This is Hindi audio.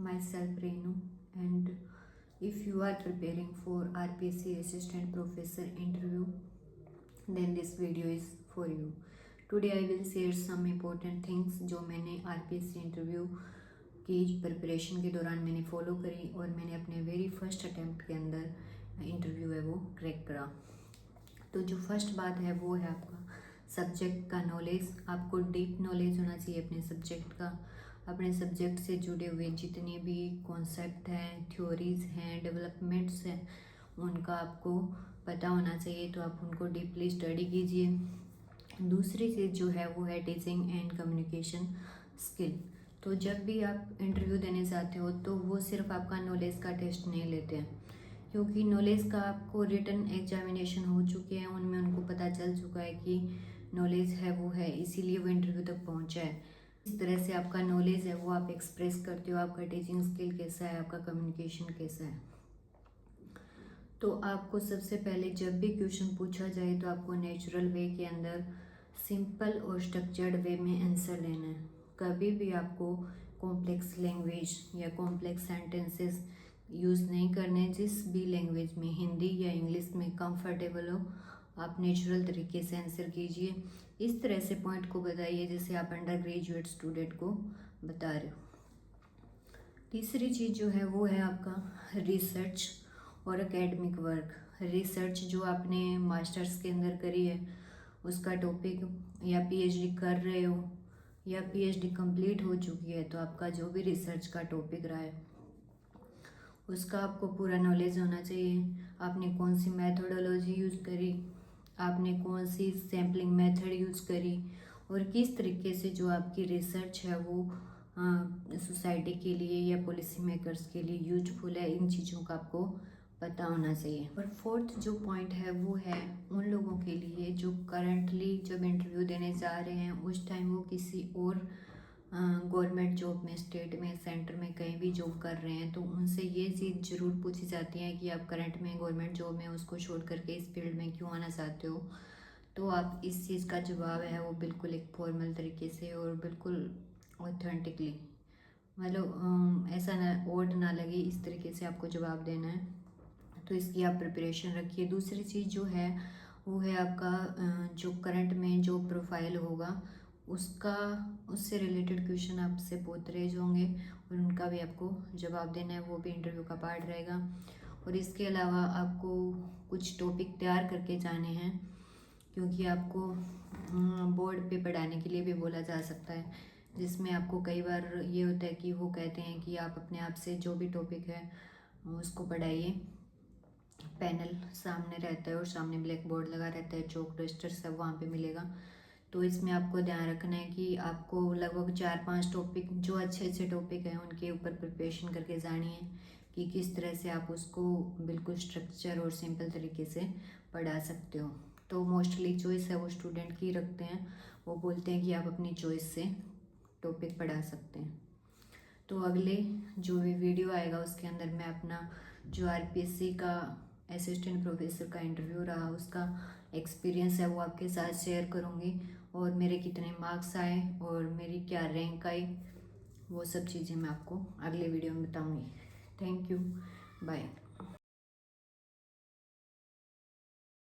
myself Renu, and if you are preparing for RPSC Assistant Professor interview, then this video is for you. Today I will share some important things जो मैंने RPSC इंटरव्यू की प्रिपरेशन के दौरान मैंने फॉलो करी और मैंने अपने वेरी फर्स्ट अटैम्प्ट के अंदर इंटरव्यू है वो क्रैक करा। तो जो फर्स्ट बात है वो है आपका सब्जेक्ट का नॉलेज। आपको डीप नॉलेज होना चाहिए अपने सब्जेक्ट का। अपने सब्जेक्ट से जुड़े हुए जितने भी कॉन्सेप्ट हैं, थ्योरीज हैं, डेवलपमेंट्स हैं, उनका आपको पता होना चाहिए। तो आप उनको डीपली स्टडी कीजिए। दूसरी चीज़ जो है वो है टीचिंग एंड कम्युनिकेशन स्किल। तो जब भी आप इंटरव्यू देने जाते हो तो वो सिर्फ आपका नॉलेज का टेस्ट नहीं लेते हैं, क्योंकि नॉलेज का आपको रिटन एग्जामिनेशन हो चुके हैं, उनमें उनको पता चल चुका है कि नॉलेज है वो है, इसीलिए वो इंटरव्यू तक पहुंचा है। इस तरह से आपका नॉलेज है वो आप एक्सप्रेस करते हो, आपका टीचिंग स्किल कैसा है, आपका कम्युनिकेशन कैसा है। तो आपको सबसे पहले जब भी क्वेश्चन पूछा जाए तो आपको नेचुरल वे के अंदर सिंपल और स्ट्रक्चर्ड वे में आंसर देना है। कभी भी आपको कॉम्प्लेक्स लैंग्वेज या कॉम्प्लेक्स सेंटेंसेस यूज़ नहीं करने। जिस भी लैंग्वेज में, हिंदी या इंग्लिश में कंफर्टेबल हो, आप नेचुरल तरीके से आंसर कीजिए। इस तरह से पॉइंट को बताइए जैसे आप अंडर ग्रेजुएट स्टूडेंट को बता रहे हो। तीसरी चीज़ जो है वो है आपका रिसर्च और एकेडमिक वर्क। रिसर्च जो आपने मास्टर्स के अंदर करी है उसका टॉपिक, या पीएचडी कर रहे हो या पीएचडी कंप्लीट हो चुकी है, तो आपका जो भी रिसर्च का टॉपिक रहा है उसका आपको पूरा नॉलेज होना चाहिए। आपने कौन सी मेथोडोलॉजी यूज़ करी, आपने कौन सी सैम्पलिंग मेथड यूज़ करी, और किस तरीके से जो आपकी रिसर्च है वो सोसाइटी के लिए या पॉलिसी मेकर्स के लिए यूजफुल है। इन चीज़ों का आपको पता होना चाहिए। और फोर्थ जो पॉइंट है वो है उन लोगों के लिए जो करंटली जब इंटरव्यू देने जा रहे हैं उस टाइम वो किसी और गवर्नमेंट जॉब में, स्टेट में, सेंटर में कहीं भी जॉब कर रहे हैं, तो उनसे ये चीज़ ज़रूर पूछी जाती है कि आप करंट में गवर्नमेंट जॉब में उसको छोड़ करके इस फील्ड में क्यों आना चाहते हो। तो आप इस चीज़ का जवाब है वो बिल्कुल एक फॉर्मल तरीके से और बिल्कुल ऑथेंटिकली, मतलब ऐसा ना ओड ना लगे, इस तरीके से आपको जवाब देना है। तो इसकी आप प्रिपरेशन रखिए। दूसरी चीज़ जो है वो है आपका जो करंट में जो प्रोफाइल होगा उसका, उससे रिलेटेड क्वेश्चन आपसे पूछ रहे होंगे और उनका भी आपको जवाब देना है, वो भी इंटरव्यू का पार्ट रहेगा। और इसके अलावा आपको कुछ टॉपिक तैयार करके जाने हैं, क्योंकि आपको बोर्ड पे पढ़ाने के लिए भी बोला जा सकता है, जिसमें आपको कई बार ये होता है कि वो कहते हैं कि आप अपने आप से जो भी टॉपिक है उसको पढ़ाइए। पैनल सामने रहता है और सामने ब्लैक बोर्ड लगा रहता है, चौक डस्टर सब वहाँ पे मिलेगा। तो इसमें आपको ध्यान रखना है कि आपको लगभग 4-5 टॉपिक जो अच्छे अच्छे टॉपिक हैं उनके ऊपर प्रिपरेशन करके जानी है कि किस तरह से आप उसको बिल्कुल स्ट्रक्चर और सिंपल तरीके से पढ़ा सकते हो। तो मोस्टली चॉइस है वो स्टूडेंट की रखते हैं, वो बोलते हैं कि आप अपनी चॉइस से टॉपिक पढ़ा सकते हैं। तो अगले जो भी वीडियो आएगा उसके अंदर मैं अपना जो आरपीएससी का असिस्टेंट प्रोफेसर का इंटरव्यू रहा उसका एक्सपीरियंस है वो आपके साथ शेयर करूँगी, और मेरे कितने मार्क्स आए और मेरी क्या रैंक आई, वो सब चीज़ें मैं आपको अगले वीडियो में बताऊँगी। Thank you, bye.